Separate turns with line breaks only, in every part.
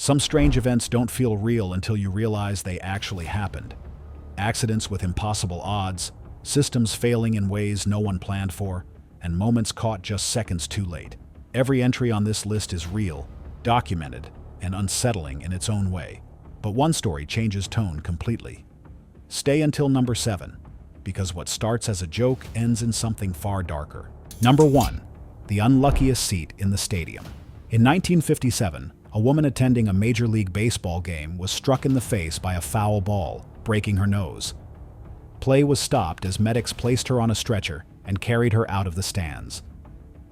Some strange events don't feel real until you realize they actually happened. Accidents with impossible odds, systems failing in ways no one planned for, and moments caught just seconds too late. Every entry on this list is real, documented, and unsettling in its own way. But one story changes tone completely. Stay until number 7, because what starts as a joke ends in something far darker. Number 1. The unluckiest seat in the stadium. In 1957, a woman attending a Major League Baseball game was struck in the face by a foul ball, breaking her nose. Play was stopped as medics placed her on a stretcher and carried her out of the stands.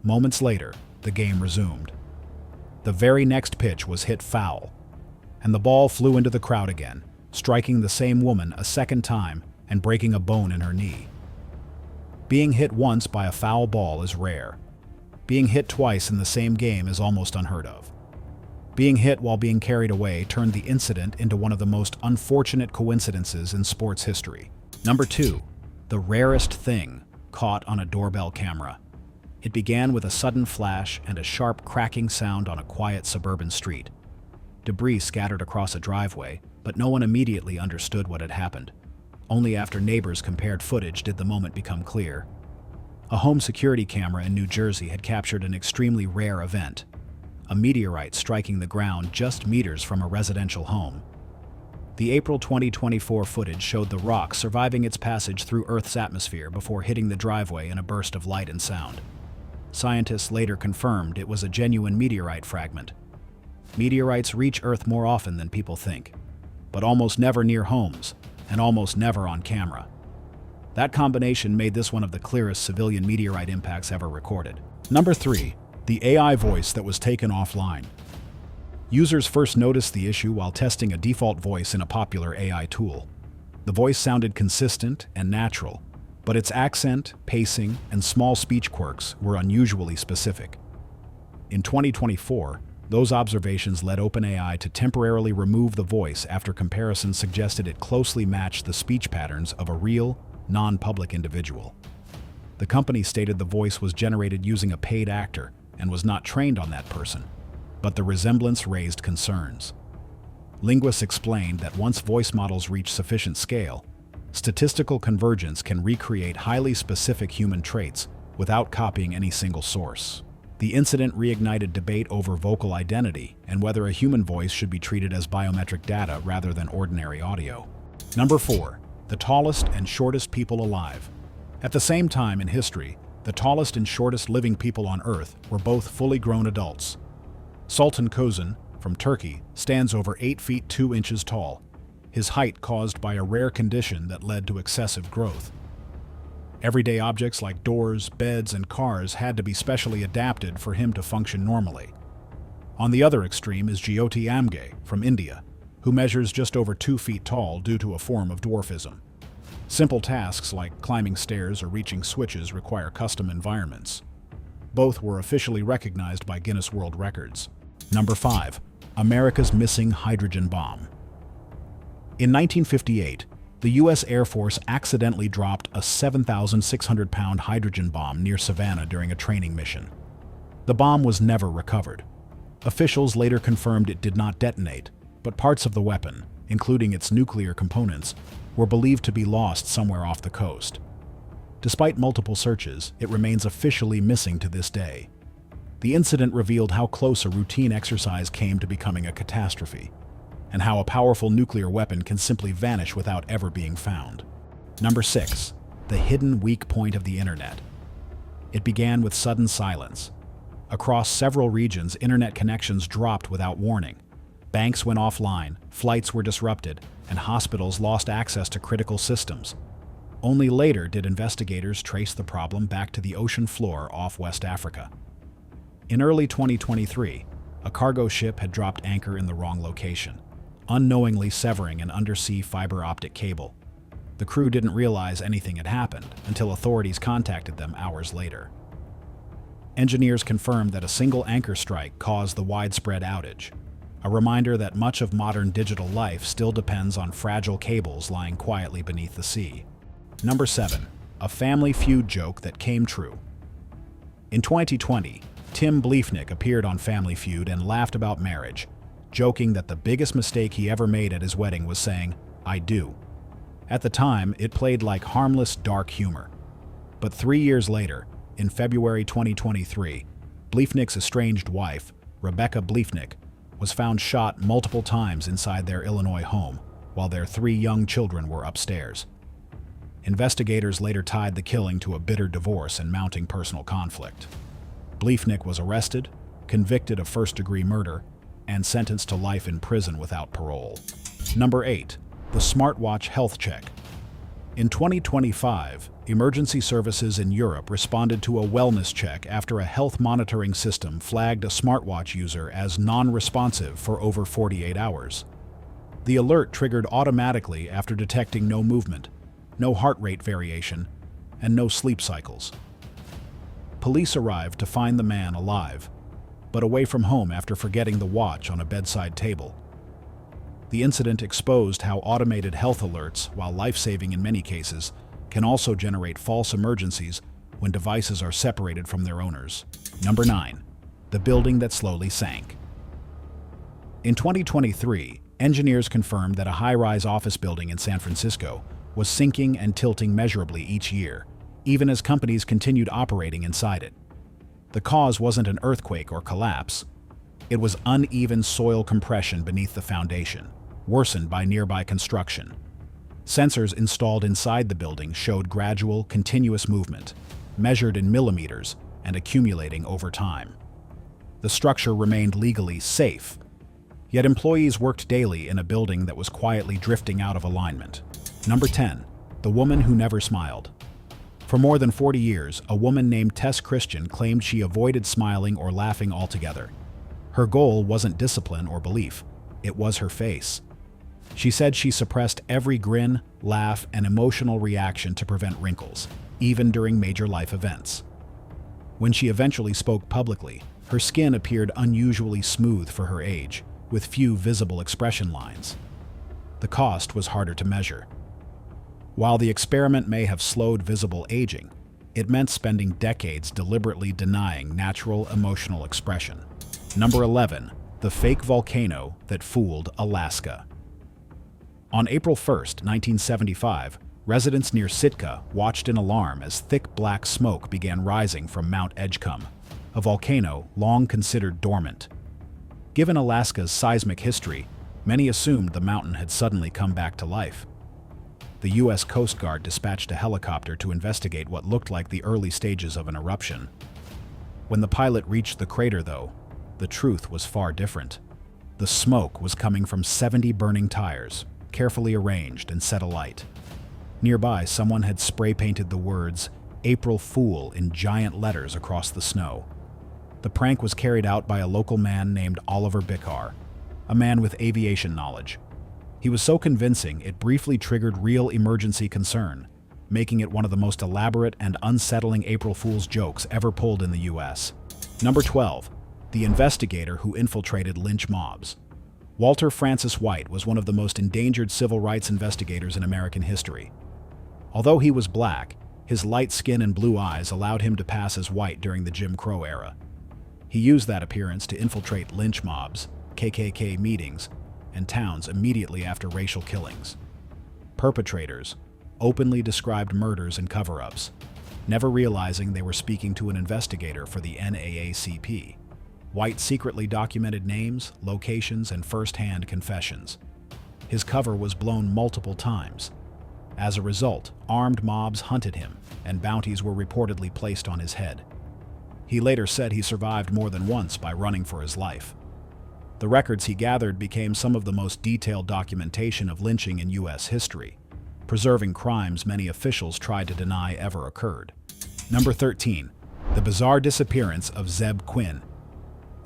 Moments later, the game resumed. The very next pitch was hit foul, and the ball flew into the crowd again, striking the same woman a second time and breaking a bone in her knee. Being hit once by a foul ball is rare. Being hit twice in the same game is almost unheard of. Being hit while being carried away turned the incident into one of the most unfortunate coincidences in sports history. Number 2. The rarest thing caught on a doorbell camera. It began with a sudden flash and a sharp cracking sound on a quiet suburban street. Debris scattered across a driveway, but no one immediately understood what had happened. Only after neighbors compared footage did the moment become clear. A home security camera in New Jersey had captured an extremely rare event: a meteorite striking the ground just meters from a residential home. The April 2024 footage showed the rock surviving its passage through Earth's atmosphere before hitting the driveway in a burst of light and sound. Scientists later confirmed it was a genuine meteorite fragment. Meteorites reach Earth more often than people think, but almost never near homes, and almost never on camera. That combination made this one of the clearest civilian meteorite impacts ever recorded. Number 3. The AI voice that was taken offline. Users first noticed the issue while testing a default voice in a popular AI tool. The voice sounded consistent and natural, but its accent, pacing, and small speech quirks were unusually specific. In 2024, those observations led OpenAI to temporarily remove the voice after comparisons suggested it closely matched the speech patterns of a real, non-public individual. The company stated the voice was generated using a paid actor and was not trained on that person, but the resemblance raised concerns. Linguists explained that once voice models reach sufficient scale, statistical convergence can recreate highly specific human traits without copying any single source. The incident reignited debate over vocal identity and whether a human voice should be treated as biometric data rather than ordinary audio. Number 4. The tallest and shortest people alive. At the same time in history, the tallest and shortest living people on Earth were both fully grown adults. Sultan Kozan, from Turkey, stands over 8 feet 2 inches tall, his height caused by a rare condition that led to excessive growth. Everyday objects like doors, beds, and cars had to be specially adapted for him to function normally. On the other extreme is Jyoti Amge, from India, who measures just over 2 feet tall due to a form of dwarfism. Simple tasks like climbing stairs or reaching switches require custom environments. Both were officially recognized by Guinness World Records. Number 5. America's missing hydrogen bomb. In 1958, the U.S. Air Force accidentally dropped a 7,600-pound hydrogen bomb near Savannah during a training mission. The bomb was never recovered. Officials later confirmed it did not detonate, but parts of the weapon, including its nuclear components, were believed to be lost somewhere off the coast. Despite multiple searches, it remains officially missing to this day. The incident revealed how close a routine exercise came to becoming a catastrophe, and how a powerful nuclear weapon can simply vanish without ever being found. Number 6. The hidden weak point of the internet. It began with sudden silence. Across several regions, internet connections dropped without warning. Banks went offline, flights were disrupted, and hospitals lost access to critical systems. Only later did investigators trace the problem back to the ocean floor off West Africa. In early 2023, a cargo ship had dropped anchor in the wrong location, unknowingly severing an undersea fiber optic cable. The crew didn't realize anything had happened until authorities contacted them hours later. Engineers confirmed that a single anchor strike caused the widespread outage, a reminder that much of modern digital life still depends on fragile cables lying quietly beneath the sea. Number 7. A family feud joke that came true. In 2020, Tim Bleefnick appeared on Family Feud and laughed about marriage, joking that the biggest mistake he ever made at his wedding was saying, "I do." At the time, it played like harmless, dark humor. But 3 years later, in February 2023, Bliefnick's estranged wife, Rebecca Bliefnick, was found shot multiple times inside their Illinois home, while their 3 young children were upstairs. Investigators later tied the killing to a bitter divorce and mounting personal conflict. Bliefnick was arrested, convicted of first-degree murder, and sentenced to life in prison without parole. Number 8. The Smartwatch Health Check. In 2025, emergency services in Europe responded to a wellness check after a health monitoring system flagged a smartwatch user as non-responsive for over 48 hours. The alert triggered automatically after detecting no movement, no heart rate variation, and no sleep cycles. Police arrived to find the man alive, but away from home after forgetting the watch on a bedside table. The incident exposed how automated health alerts, while life-saving in many cases, can also generate false emergencies when devices are separated from their owners. Number 9. The building that slowly sank. In 2023, engineers confirmed that a high-rise office building in San Francisco was sinking and tilting measurably each year, even as companies continued operating inside it. The cause wasn't an earthquake or collapse. It was uneven soil compression beneath the foundation, worsened by nearby construction. Sensors installed inside the building showed gradual, continuous movement, measured in millimeters and accumulating over time. The structure remained legally safe, yet employees worked daily in a building that was quietly drifting out of alignment. Number 10. The woman who never smiled. For more than 40 years, a woman named Tess Christian claimed she avoided smiling or laughing altogether. Her goal wasn't discipline or belief, it was her face. She said she suppressed every grin, laugh, and emotional reaction to prevent wrinkles, even during major life events. When she eventually spoke publicly, her skin appeared unusually smooth for her age, with few visible expression lines. The cost was harder to measure. While the experiment may have slowed visible aging, it meant spending decades deliberately denying natural emotional expression. Number 11. The fake volcano that fooled Alaska. On April 1, 1975, residents near Sitka watched in alarm as thick black smoke began rising from Mount Edgecumbe, a volcano long considered dormant. Given Alaska's seismic history, many assumed the mountain had suddenly come back to life. The U.S. Coast Guard dispatched a helicopter to investigate what looked like the early stages of an eruption. When the pilot reached the crater, though, the truth was far different. The smoke was coming from 70 burning tires, carefully arranged and set alight. Nearby, someone had spray-painted the words, "April Fool," in giant letters across the snow. The prank was carried out by a local man named Oliver Bickar, a man with aviation knowledge. He was so convincing, it briefly triggered real emergency concern, making it one of the most elaborate and unsettling April Fool's jokes ever pulled in the U.S. Number 12. The investigator who infiltrated lynch mobs. Walter Francis White was one of the most endangered civil rights investigators in American history. Although he was black, his light skin and blue eyes allowed him to pass as white during the Jim Crow era. He used that appearance to infiltrate lynch mobs, KKK meetings, and towns immediately after racial killings. Perpetrators openly described murders and cover-ups, never realizing they were speaking to an investigator for the NAACP. White secretly documented names, locations, and first-hand confessions. His cover was blown multiple times. As a result, armed mobs hunted him, and bounties were reportedly placed on his head. He later said he survived more than once by running for his life. The records he gathered became some of the most detailed documentation of lynching in U.S. history, preserving crimes many officials tried to deny ever occurred. Number 13. The bizarre disappearance of Zeb Quinn.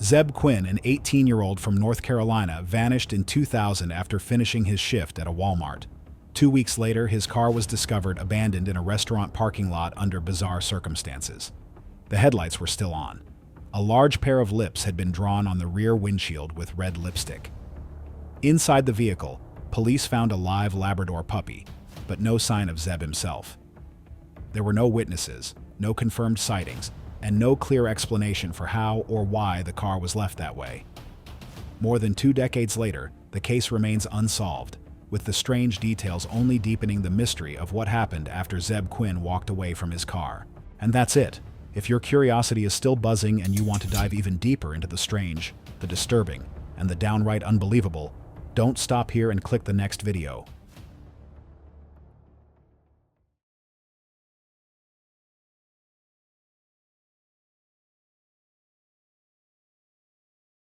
Zeb Quinn, an 18-year-old from North Carolina, vanished in 2000 after finishing his shift at a Walmart. 2 weeks later, his car was discovered abandoned in a restaurant parking lot under bizarre circumstances. The headlights were still on. A large pair of lips had been drawn on the rear windshield with red lipstick. Inside the vehicle, police found a live Labrador puppy, but no sign of Zeb himself. There were no witnesses, no confirmed sightings, and no clear explanation for how or why the car was left that way. More than 2 decades later, the case remains unsolved, with the strange details only deepening the mystery of what happened after Zeb Quinn walked away from his car. And that's it. If your curiosity is still buzzing and you want to dive even deeper into the strange, the disturbing, and the downright unbelievable, don't stop here and click the next video.